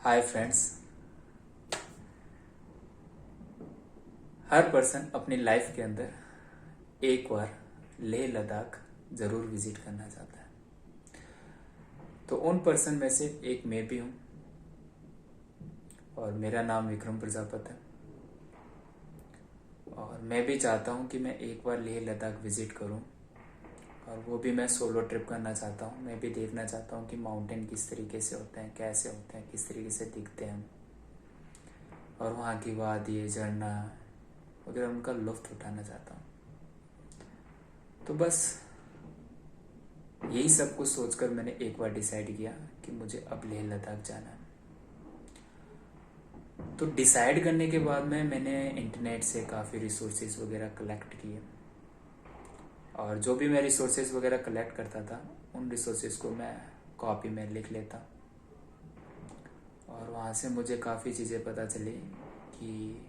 हाय friends. हर person अपनी life के अंदर एक बार लेह लद्दाख ज़रूर विजिट करना चाहता है। तो उन पर्सन में से एक मैं भी हूँ और मेरा नाम विक्रम प्रजापत है। और मैं भी चाहता हूँ कि मैं एक बार लेह लद्दाख विजिट करूँ और वो भी मैं सोलो ट्रिप करना चाहता हूँ। मैं भी देखना चाहता हूँ कि माउंटेन किस तरीके से होते हैं, कैसे होते हैं, किस तरीके से दिखते हैं और वहाँ की वादी, झरना वगैरह उनका लुत्फ़ उठाना चाहता हूँ। तो बस यही सब कुछ सोचकर मैंने एक बार डिसाइड किया कि मुझे अब लेह लद्दाख जाना है। तो डिसाइड करने के बाद में मैंने इंटरनेट से काफ़ी रिसोर्सेज वगैरह कलेक्ट किए और जो भी मैं रिसोर्सेज वगैरह कलेक्ट करता था उन रिसोर्सेज को मैं कॉपी में लिख लेता और वहाँ से मुझे काफ़ी चीज़ें पता चली कि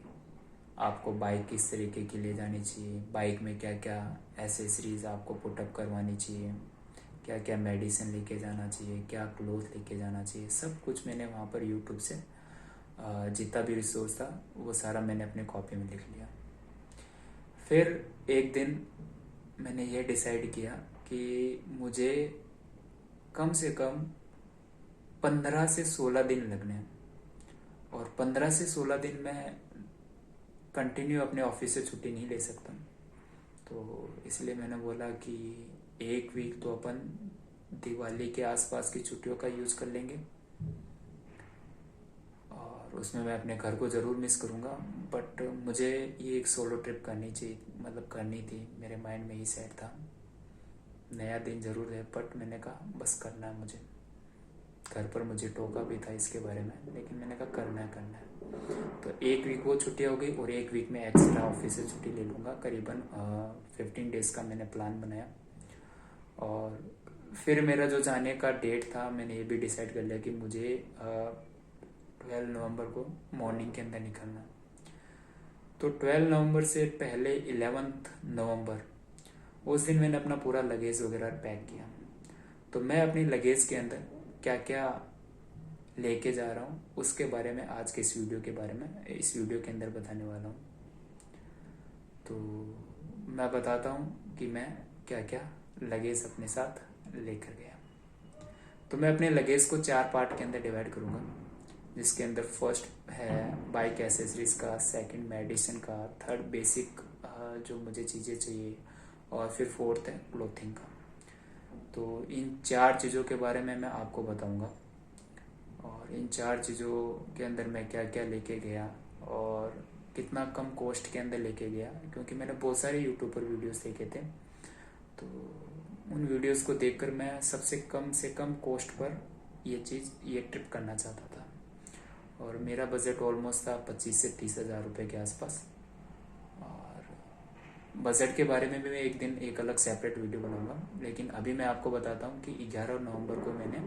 आपको बाइक किस तरीके की ले जानी चाहिए, बाइक में क्या क्या एसेसरीज आपको पुटअप करवानी चाहिए, क्या क्या मेडिसिन लेके जाना चाहिए, क्या क्लोथ लेके जाना चाहिए। सब कुछ मैंने वहाँ पर यूट्यूब से जितना भी रिसोर्स था वो सारा मैंने अपने कॉपी में लिख लिया। फिर एक दिन मैंने ये डिसाइड किया कि मुझे कम से कम 15 से 16 दिन लगने हैं और 15 से 16 दिन में कंटिन्यू अपने ऑफिस से छुट्टी नहीं ले सकता। तो इसलिए मैंने बोला कि एक वीक तो अपन दिवाली के आसपास की छुट्टियों का यूज़ कर लेंगे और उसमें मैं अपने घर को ज़रूर मिस करूँगा, बट मुझे ये एक सोलो ट्रिप करनी चाहिए, मतलब करनी थी। मेरे माइंड में ही सेट था। नया दिन ज़रूर है बट मैंने कहा बस करना है मुझे। घर पर मुझे टोका भी था इसके बारे में, लेकिन मैंने कहा करना है। तो एक वीक वो छुट्टी हो गई और एक वीक में एक्स्ट्रा ऑफिस से छुट्टी ले लूँगा। करीबन 15 डेज़ का मैंने प्लान बनाया और फिर मेरा जो जाने का डेट था मैंने ये भी डिसाइड कर लिया कि मुझे 12 नवंबर को मॉर्निंग के अंदर निकलना। तो 12 नवंबर से पहले 11 नवंबर उस दिन मैंने अपना पूरा लगेज वगैरह पैक किया। तो मैं अपनी लगेज के अंदर क्या क्या लेके जा रहा हूँ उसके बारे में आज के इस वीडियो के अंदर बताने वाला हूँ। तो मैं बताता हूँ कि मैं क्या क्या लगेज अपने साथ लेकर गया। तो मैं अपने लगेज को 4 पार्ट के अंदर डिवाइड करूँगा, जिसके अंदर फर्स्ट है बाइक एसेसरीज का, सेकंड मेडिसिन का, थर्ड बेसिक जो मुझे चीज़ें चाहिए और फिर फोर्थ है क्लोथिंग का। तो इन 4 चीज़ों के बारे में मैं आपको बताऊंगा और इन 4 चीज़ों के अंदर मैं क्या क्या लेके गया और कितना कम कॉस्ट के अंदर लेके गया, क्योंकि मैंने बहुत सारे यूट्यूब पर वीडियोस देखे थे। तो उन वीडियोस को देखकर मैं सबसे कम से कम कॉस्ट पर ये ट्रिप करना चाहता था और मेरा बजट ऑलमोस्ट था 25 से 30 हज़ार रुपये के आसपास। और बजट के बारे में भी मैं एक दिन एक अलग सेपरेट वीडियो बनाऊंगा, लेकिन अभी मैं आपको बताता हूँ कि 11 नवंबर को मैंने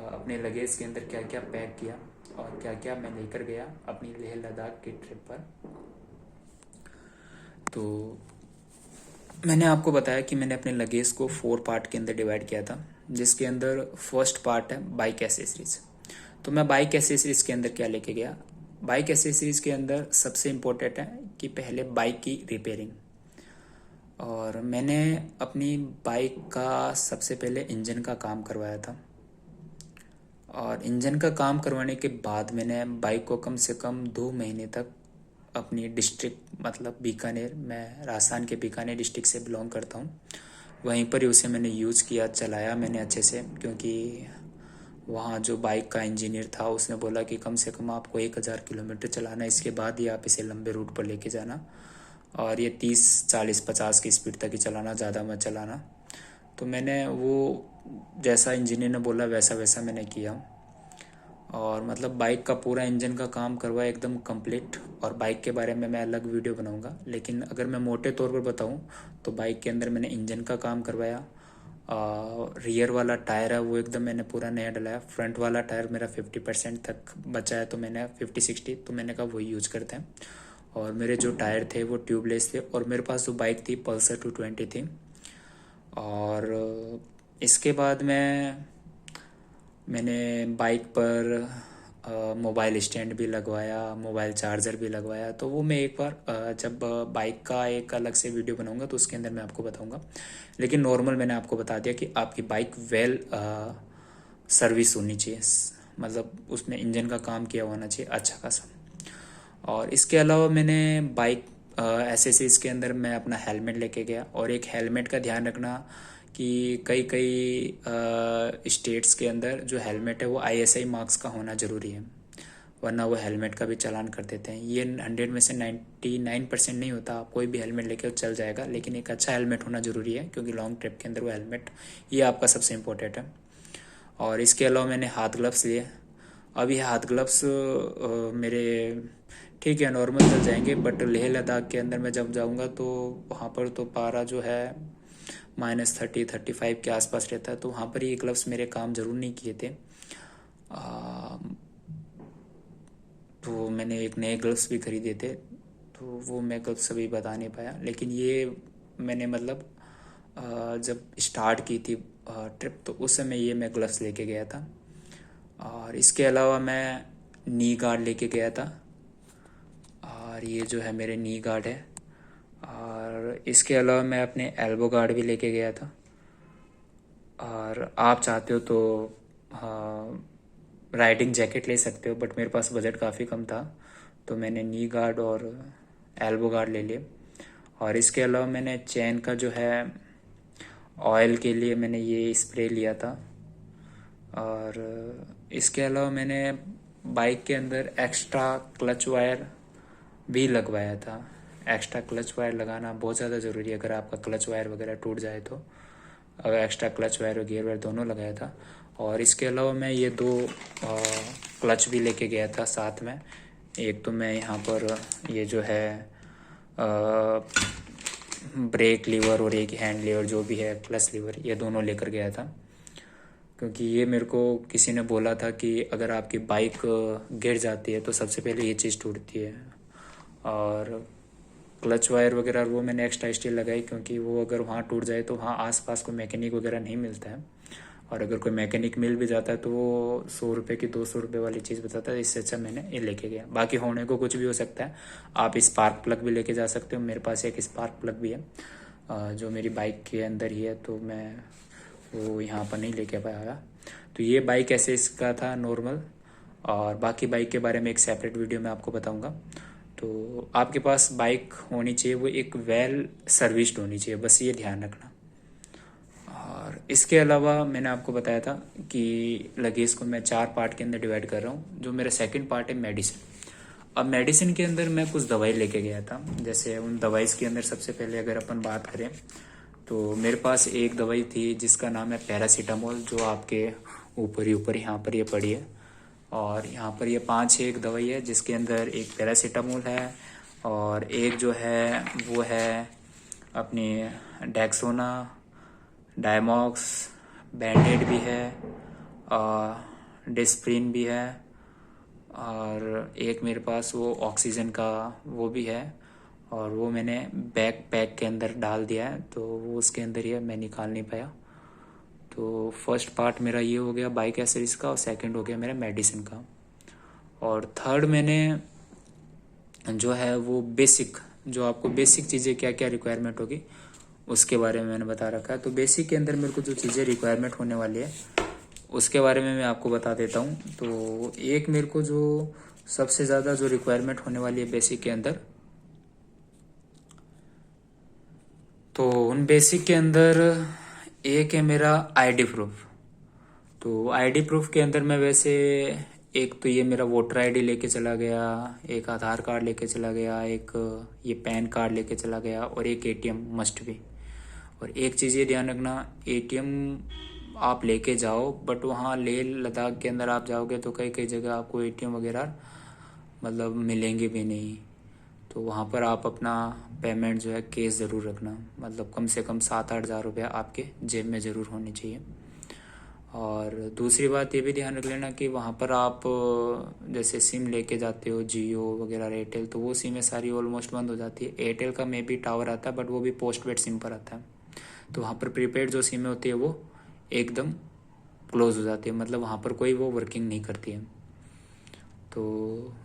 अपने लगेज के अंदर क्या क्या पैक किया और क्या क्या मैं लेकर गया अपनी लेह लद्दाख की ट्रिप पर। तो मैंने आपको बताया कि मैंने अपने लगेज को 4 पार्ट के अंदर डिवाइड किया था, जिसके अंदर फर्स्ट पार्ट है बाइक एसेसरीज। तो मैं बाइक एसेसरीज के अंदर क्या लेके गया। बाइक एसेसरीज के अंदर सबसे इम्पोर्टेंट है कि पहले बाइक की रिपेयरिंग। और मैंने अपनी बाइक का सबसे पहले इंजन का काम करवाया था और इंजन का काम करवाने के बाद मैंने बाइक को कम से कम 2 महीने तक अपनी डिस्ट्रिक्ट, मतलब बीकानेर, मैं राजस्थान के बीकानेर डिस्ट्रिक्ट से बिलोंग करता हूँ, वहीं पर ही उसे मैंने यूज़ किया, चलाया मैंने अच्छे से। क्योंकि वहाँ जो बाइक का इंजीनियर था उसने बोला कि कम से कम आपको 1000 किलोमीटर चलाना, इसके बाद ही आप इसे लंबे रूट पर लेके जाना और ये 30, 40, 50 की स्पीड तक ही चलाना, ज़्यादा मत चलाना। तो मैंने वो जैसा इंजीनियर ने बोला वैसा वैसा मैंने किया और मतलब बाइक का पूरा इंजन का काम करवाया एकदम कंप्लीट। और बाइक के बारे में मैं अलग वीडियो बनाऊंगा, लेकिन अगर मैं मोटे तौर पर बताऊं तो बाइक के अंदर मैंने इंजन का काम करवाया। रियर वाला टायर है वो एकदम मैंने पूरा नया डलाया। फ्रंट वाला टायर मेरा 50% तक बचा है, तो मैंने 50-60, तो मैंने कहा वही यूज़ करते हैं। और मेरे जो टायर थे वो ट्यूबलेस थे और मेरे पास जो बाइक थी पल्सर 220 थी। और इसके बाद मैंने बाइक पर मोबाइल स्टैंड भी लगवाया, मोबाइल चार्जर भी लगवाया। तो वो मैं एक बार जब बाइक का एक अलग से वीडियो बनाऊंगा तो उसके अंदर मैं आपको बताऊंगा। लेकिन नॉर्मल मैंने आपको बता दिया कि आपकी बाइक वेल सर्विस होनी चाहिए, मतलब उसमें इंजन का काम किया होना चाहिए अच्छा खासा। और इसके अलावा मैंने बाइक एसेसरीज के अंदर मैं अपना हेलमेट लेके गया। और एक हेलमेट का ध्यान रखना कि कई कई स्टेट्स के अंदर जो हेलमेट है वो ISI मार्क्स का होना ज़रूरी है, वरना वो हेलमेट का भी चालान कर देते हैं। ये 100 में से 99% नहीं होता, आप कोई भी हेलमेट लेके चल जाएगा, लेकिन एक अच्छा हेलमेट होना ज़रूरी है क्योंकि लॉन्ग ट्रिप के अंदर वो हेलमेट ये आपका सबसे इम्पोर्टेंट है। और इसके अलावा मैंने हाथ ग्लव्स लिए। अब ये हाथ ग्लव्स मेरे ठीक है नॉर्मल चल जाएंगे, बट लेह लद्दाख के अंदर मैं जब जाऊंगा तो वहाँ पर तो पारा जो है -30-35 के आसपास रहता है, तो वहाँ पर ये ग्लव्स मेरे काम ज़रूर नहीं किए थे। तो मैंने एक नए ग्लव्स भी खरीदे थे, तो वो मैं ग्लव्स अभी बता नहीं पाया। लेकिन ये मैंने मतलब जब स्टार्ट की थी ट्रिप तो उस समय ये मैं ग्लव्स लेके गया था। और इसके अलावा मैं नी गार्ड लेके गया था, और ये जो है मेरे नी गार्ड है। और इसके अलावा मैं अपने एल्बो गार्ड भी लेके गया था। और आप चाहते हो तो राइडिंग जैकेट ले सकते हो, बट मेरे पास बजट काफ़ी कम था तो मैंने नी गार्ड और एल्बो गार्ड ले लिए। और इसके अलावा मैंने चैन का जो है ऑयल के लिए मैंने ये स्प्रे लिया था। और इसके अलावा मैंने बाइक के अंदर एक्स्ट्रा क्लच वायर भी लगवाया था। एक्स्ट्रा क्लच वायर लगाना बहुत ज़्यादा ज़रूरी है, अगर आपका क्लच वायर वगैरह टूट जाए तो। अगर एक्स्ट्रा क्लच वायर और गियर वायर दोनों लगाया था। और इसके अलावा मैं ये 2 क्लच भी लेके गया था साथ में। एक तो मैं यहाँ पर ये जो है ब्रेक लीवर और एक हैंड लीवर जो भी है क्लच लीवर, ये दोनों लेकर गया था। क्योंकि ये मेरे को किसी ने बोला था कि अगर आपकी बाइक गिर जाती है तो सबसे पहले ये चीज़ टूटती है। और क्लच वायर वगैरह वो मैंने एक्स्ट्रा स्टील लगाई, क्योंकि वो अगर वहाँ टूट जाए तो वहाँ आसपास कोई मैकेनिक वगैरह नहीं मिलता है। और अगर कोई मैकेनिक मिल भी जाता है तो वो 100 रुपये की 200 रुपये वाली चीज़ बताता है। इससे अच्छा मैंने ये लेके गया। बाकी होने को कुछ भी हो सकता है, आप स्पार्क प्लग भी लेके जा सकते हो। मेरे पास एक स्पार्क प्लग भी है जो मेरी बाइक के अंदर ही है, तो मैं वो यहाँ पर नहीं लेके पाया। तो ये बाइक ऐसे इसका था नॉर्मल। और बाकी बाइक के बारे में एक सेपरेट वीडियो में आपको बताऊंगा। तो आपके पास बाइक होनी चाहिए वो एक वेल सर्विस्ड होनी चाहिए, बस ये ध्यान रखना। और इसके अलावा मैंने आपको बताया था कि लगेज को मैं 4 पार्ट के अंदर डिवाइड कर रहा हूँ। जो मेरा सेकंड पार्ट है मेडिसिन। अब मेडिसिन के अंदर मैं कुछ दवाई लेके गया था। जैसे उन दवाई के अंदर सबसे पहले अगर अपन बात करें तो मेरे पास एक दवाई थी जिसका नाम है पैरासीटामोल, जो आपके ऊपर यहाँ पर ये पड़ी है। और यहाँ पर ये 5-6 एक दवाई है, जिसके अंदर एक पैरासीटामोल है और एक जो है वो है अपनी डेक्सोना, डायमॉक्स, बैंडेड भी है और डिस्प्रिन भी है। और एक मेरे पास वो ऑक्सीजन का वो भी है, और वो मैंने बैक पैक के अंदर डाल दिया है, तो वो उसके अंदर ही है, मैं निकाल नहीं पाया। तो फर्स्ट पार्ट मेरा ये हो गया बाइक एसेसरीज का, और सेकंड हो गया मेरा मेडिसिन का। और थर्ड मैंने जो है वो बेसिक, जो आपको बेसिक चीज़ें क्या क्या रिक्वायरमेंट होगी उसके बारे में मैंने बता रखा है। तो बेसिक के अंदर मेरे को जो चीज़ें रिक्वायरमेंट होने वाली है उसके बारे में मैं आपको बता देता हूँ। तो एक मेरे को जो सबसे ज़्यादा जो रिक्वायरमेंट होने वाली है बेसिक के अंदर, तो उन बेसिक के अंदर एक है मेरा आईडी प्रूफ। तो आईडी प्रूफ के अंदर मैं वैसे एक तो ये मेरा वोटर आईडी लेके चला गया, एक आधार कार्ड लेके चला गया, एक ये पैन कार्ड लेके चला गया, और एक एटीएम मस्ट भी। और एक चीज़ ये ध्यान रखना, एटीएम आप लेके जाओ, बट वहाँ लेह लद्दाख के अंदर आप जाओगे तो कई कई जगह आपको एटीएम वगैरह मतलब मिलेंगे भी नहीं। तो वहाँ पर आप अपना पेमेंट जो है कैश ज़रूर रखना, मतलब कम से कम 7-8 हज़ार रुपया आपके जेब में ज़रूर होने चाहिए। और दूसरी बात ये भी ध्यान रख लेना कि वहाँ पर आप जैसे सिम लेके जाते हो जियो वगैरह एयरटेल, तो वो सिमें सारी ऑलमोस्ट बंद हो जाती है। एयरटेल का मे भी टावर आता है, बट वो भी पोस्ट पेड सिम पर आता है। तो वहाँ पर प्रीपेड जो सिमें होती है वो एकदम क्लोज हो जाती है, मतलब वहाँ पर कोई वो वर्किंग नहीं करती है। तो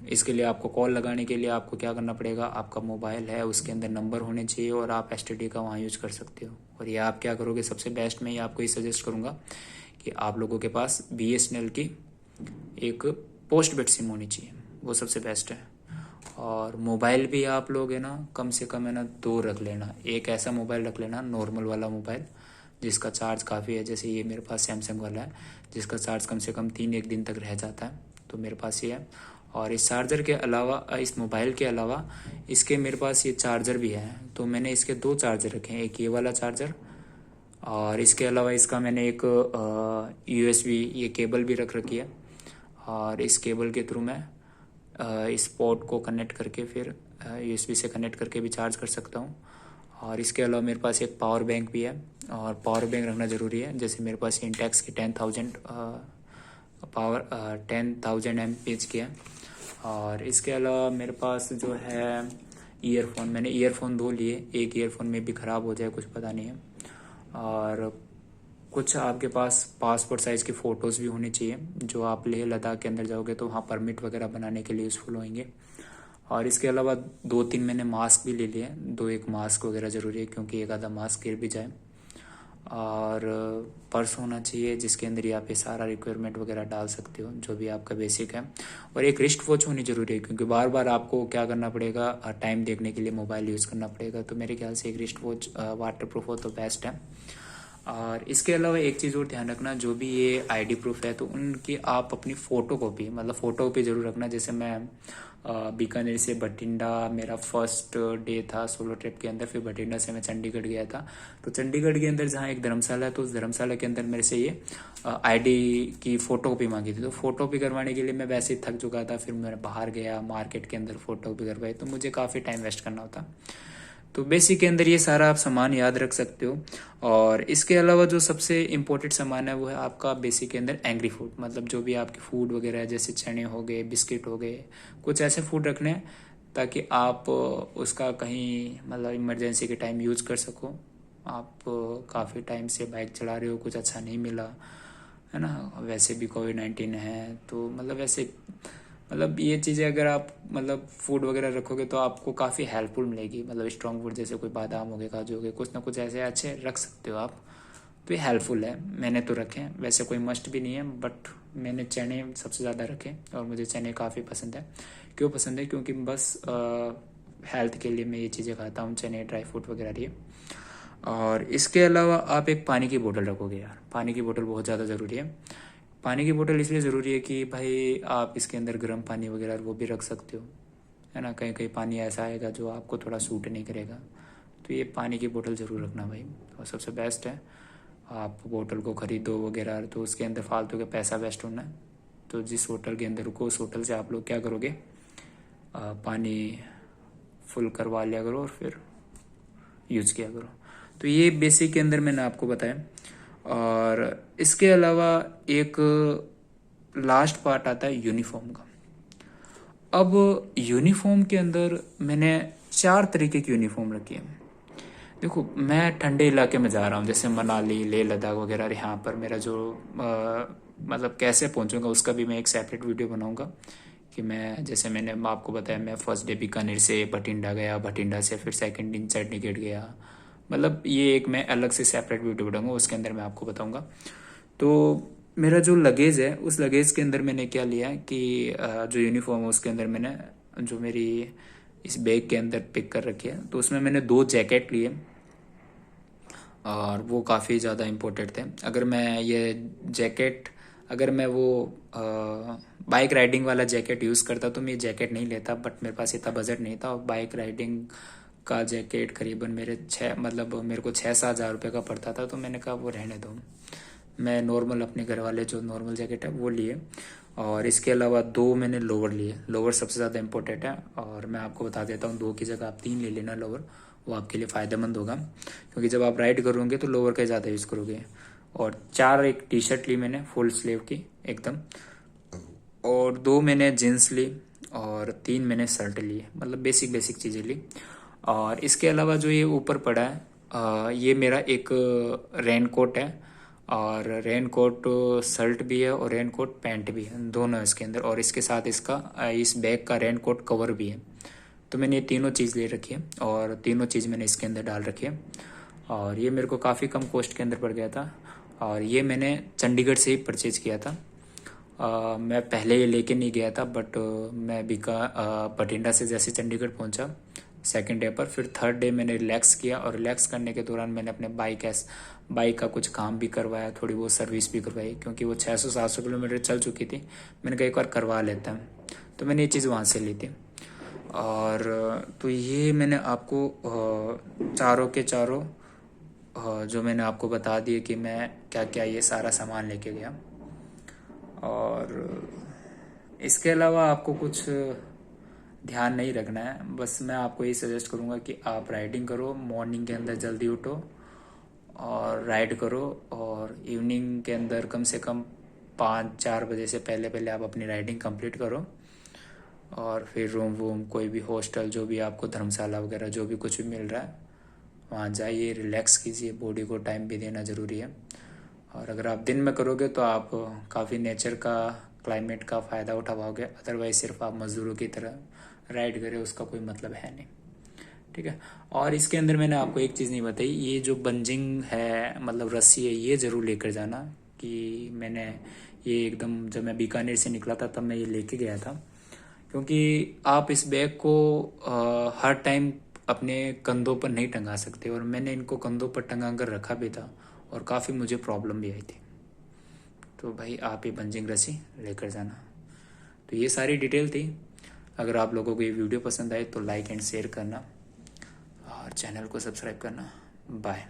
इसके लिए आपको कॉल लगाने के लिए आपको क्या करना पड़ेगा, आपका मोबाइल है उसके अंदर नंबर होने चाहिए और आप एसटीडी का वहाँ यूज़ कर सकते हो। और ये आप क्या करोगे, सबसे बेस्ट मैं ये आपको ये सजेस्ट करूँगा कि आप लोगों के पास BSNL की एक पोस्ट पेड सिम होनी चाहिए, वो सबसे बेस्ट है। और मोबाइल भी आप लोग है ना कम से कम है ना 2 रख लेना। एक ऐसा मोबाइल रख लेना नॉर्मल वाला मोबाइल जिसका चार्ज काफ़ी है, जैसे ये मेरे पास सैमसंग वाला है जिसका चार्ज कम से कम 3 दिन तक रह जाता है, तो मेरे पास ये है। और इस चार्जर के अलावा, इस मोबाइल के अलावा इसके मेरे पास ये चार्जर भी है, तो मैंने इसके 2 चार्जर रखे हैं, एक ये वाला चार्जर और इसके अलावा इसका मैंने एक USB ये केबल भी रख रखी है। और इस केबल के थ्रू मैं इस पोर्ट को कनेक्ट करके फिर USB से कनेक्ट करके भी चार्ज कर सकता हूँ। और इसके अलावा मेरे पास एक पावर बैंक भी है, और पावर बैंक रखना ज़रूरी है। जैसे मेरे पास इंटेक्स की 10,000 mAh की है। और इसके अलावा मेरे पास जो है ईयरफोन, मैंने ईयरफोन 2 लिए, एक ईयरफोन में भी ख़राब हो जाए कुछ पता नहीं है। और कुछ आपके पास पासपोर्ट साइज़ की फ़ोटोज़ भी होनी चाहिए, जो आप लेह लद्दाख के अंदर जाओगे तो वहाँ परमिट वगैरह बनाने के लिए यूज़फुल होंगे। और इसके अलावा 2-3 मैंने मास्क भी ले लिए, 2-1 मास्क वगैरह ज़रूरी है क्योंकि एक आधा मास्क गिर भी जाए। और पर्स होना चाहिए जिसके अंदर ही आप ये सारा रिक्वायरमेंट वगैरह डाल सकते हो जो भी आपका बेसिक है। और एक रिस्ट वॉच होनी ज़रूरी है क्योंकि बार बार आपको क्या करना पड़ेगा, टाइम देखने के लिए मोबाइल यूज़ करना पड़ेगा, तो मेरे ख्याल से एक रिस्ट वॉच वाटर प्रूफ हो तो बेस्ट है। और इसके अलावा एक चीज़ और ध्यान रखना, जो भी ये ID प्रूफ है तो उनकी आप अपनी फ़ोटो कॉपी, मतलब फ़ोटो कॉपी ज़रूर रखना। जैसे मैं बीकानेर से बठिंडा मेरा फर्स्ट डे था सोलो ट्रिप के अंदर, फिर बठिंडा से मैं चंडीगढ़ गया था, तो चंडीगढ़ के अंदर जहाँ एक धर्मशाला है तो उस धर्मशाला के अंदर मेरे से ये ID की फ़ोटो कॉपी मांगी थी। तो फ़ोटो कॉपी करवाने के लिए मैं वैसे ही थक चुका था, फिर मैं बाहर गया मार्केट के अंदर फ़ोटो कॉपी करवाई, तो मुझे काफ़ी टाइम वेस्ट करना होता। तो बेसिक के अंदर ये सारा आप सामान याद रख सकते हो। और इसके अलावा जो सबसे इम्पोर्टेंट सामान है वो है आपका बेसिक के अंदर एंग्री फूड, मतलब जो भी आपके फूड वगैरह है, जैसे चने हो गए, बिस्किट हो गए, कुछ ऐसे फूड रखने हैं ताकि आप उसका कहीं मतलब इमरजेंसी के टाइम यूज़ कर सको। आप काफ़ी टाइम से बाइक चला रहे हो, कुछ अच्छा नहीं मिला है ना, वैसे भी कोविड-19 है, तो मतलब वैसे मतलब ये चीज़ें अगर आप मतलब फूड वगैरह रखोगे तो आपको काफ़ी हेल्पफुल मिलेगी। मतलब स्ट्रॉन्ग फूड जैसे कोई बादाम हो गए, काजू हो गए, कुछ ना कुछ ऐसे अच्छे रख सकते हो आप, तो ये हेल्पफुल है। मैंने तो रखे हैं, वैसे कोई मस्ट भी नहीं है, बट मैंने चने सबसे ज़्यादा रखे और मुझे चने काफ़ी पसंद है। क्यों पसंद है, क्योंकि बस हेल्थ के लिए मैं ये चीज़ें खाता हूँ, चने, ड्राई फ्रूट वगैरह ये। और इसके अलावा आप एक पानी की बोतल रखोगे यार, पानी की बोतल बहुत ज़्यादा ज़रूरी है। पानी की बोतल इसलिए ज़रूरी है कि भाई आप इसके अंदर गर्म पानी वगैरह वो भी रख सकते हो, है ना, कहीं कहीं पानी ऐसा आएगा जो आपको थोड़ा सूट नहीं करेगा, तो ये पानी की बोतल ज़रूर रखना भाई, और सबसे बेस्ट है। आप बोतल को ख़रीदो वगैरह तो उसके अंदर फालतू का पैसा वेस्ट होना है, तो जिस होटल के अंदर रुको उस होटल से आप लोग क्या करोगे, पानी फुल करवा लिया करो और फिर यूज़ किया करो। तो ये बेसिक के अंदर मैंने आपको बताया। और इसके अलावा एक लास्ट पार्ट आता है यूनिफॉर्म का। अब यूनिफॉर्म के अंदर मैंने 4 तरीके की यूनिफॉर्म रखी है। देखो मैं ठंडे इलाके में जा रहा हूँ, जैसे मनाली, लेह लद्दाख वगैरह, यहाँ पर मेरा जो मतलब कैसे पहुँचूंगा उसका भी मैं एक सेपरेट वीडियो बनाऊंगा कि मैं, जैसे मैंने आपको बताया, मैं फर्स्ट डे बीकानेर से बठिंडा गया, बठिंडा से फिर सेकंड दिन चंडीगढ़ गया, मतलब ये एक मैं अलग से सेपरेट वीडियो बनाऊंगा, उसके अंदर मैं आपको बताऊंगा। तो मेरा जो लगेज है उस लगेज के अंदर मैंने क्या लिया कि जो यूनिफॉर्म है उसके अंदर मैंने जो मेरी इस बैग के अंदर पिक कर रखी है, तो उसमें मैंने 2 जैकेट लिए और वो काफ़ी ज़्यादा इम्पोर्टेंट थे। अगर मैं ये जैकेट, अगर मैं वो बाइक राइडिंग वाला जैकेट यूज़ करता तो मैं ये जैकेट नहीं लेता, बट मेरे पास इतना बजट नहीं था, और बाइक राइडिंग का जैकेट करीबन मेरे को 6-7 हज़ार रुपये का पड़ता था, तो मैंने कहा वो रहने दो, मैं नॉर्मल अपने घर वाले जो नॉर्मल जैकेट है वो लिए। और इसके अलावा 2 मैंने लोवर लिए, लोवर सबसे ज़्यादा इम्पोर्टेंट है, और मैं आपको बता देता हूँ 2 की जगह आप 3 ले लेना लोवर, वो आपके लिए फ़ायदेमंद होगा, क्योंकि जब आप राइड करोगे तो लोवर का ज़्यादा यूज़ करोगे। और 4 एक टी शर्ट ली मैंने फुल स्लीव की एकदम, और 2 मैंने जीन्स ली, और 3 मैंने शर्ट ली, मतलब बेसिक बेसिक चीज़ें ली। और इसके अलावा जो ये ऊपर पड़ा है ये मेरा एक रेन कोट है, और रेन कोट शर्ट भी है और रेन कोट पैंट भी है, दोनों है इसके अंदर। और इसके साथ इसका इस बैग का रेन कोट कवर भी है। तो मैंने ये तीनों चीज़ ले रखी है और तीनों चीज़ मैंने इसके अंदर डाल रखी है। और ये मेरे को काफ़ी कम कॉस्ट के अंदर पड़ गया था। और ये मैंने चंडीगढ़ से ही परचेज़ किया था। मैं पहले ये लेके नहीं गया था, बट मैं बठिंडा से जैसे चंडीगढ़ पहुंचा सेकंड डे पर, फिर थर्ड डे मैंने रिलैक्स किया। और रिलैक्स करने के दौरान मैंने अपने बाइक का कुछ काम भी करवाया, थोड़ी बहुत सर्विस भी करवाई, क्योंकि वो 600-700 किलोमीटर चल चुकी थी। मैंने कहा एक बार करवा लेता हूँ, तो मैंने ये चीज़ वहाँ से ली थी। और तो ये मैंने आपको चारों के चारों जो मैंने आपको बता दिए कि मैं क्या क्या ये सारा सामान लेके गया। और इसके अलावा आपको कुछ ध्यान नहीं रखना है। बस मैं आपको ये सजेस्ट करूँगा कि आप राइडिंग करो, मॉर्निंग के अंदर जल्दी उठो और राइड करो, और इवनिंग के अंदर कम से कम 5-4 बजे से पहले पहले आप अपनी राइडिंग कंप्लीट करो। और फिर रूम वूम कोई भी हॉस्टल, जो भी आपको धर्मशाला वगैरह जो भी कुछ भी मिल रहा है वहाँ जाइए, रिलैक्स कीजिए, बॉडी को टाइम भी देना ज़रूरी है। और अगर आप दिन में करोगे तो आप काफ़ी नेचर का, क्लाइमेट का फ़ायदा उठा पाओगे। अदरवाइज सिर्फ आप मज़दूरों की तरह राइड करें, उसका कोई मतलब है नहीं। ठीक है। और इसके अंदर मैंने आपको एक चीज़ नहीं बताई, ये जो बंजिंग है मतलब रस्सी है, ये ज़रूर लेकर जाना। कि मैंने ये एकदम जब मैं बीकानेर से निकला था तब मैं ये लेके गया था, क्योंकि आप इस बैग को हर टाइम अपने कंधों पर नहीं टंगा सकते। और मैंने इनको कंधों पर टंगा कर रखा भी था और काफ़ी मुझे प्रॉब्लम भी आई थी। तो भाई आप ये बंजिंग रस्सी लेकर जाना। तो ये सारी डिटेल थी। अगर आप लोगों को ये वीडियो पसंद आए तो लाइक एंड शेयर करना और चैनल को सब्सक्राइब करना। बाय।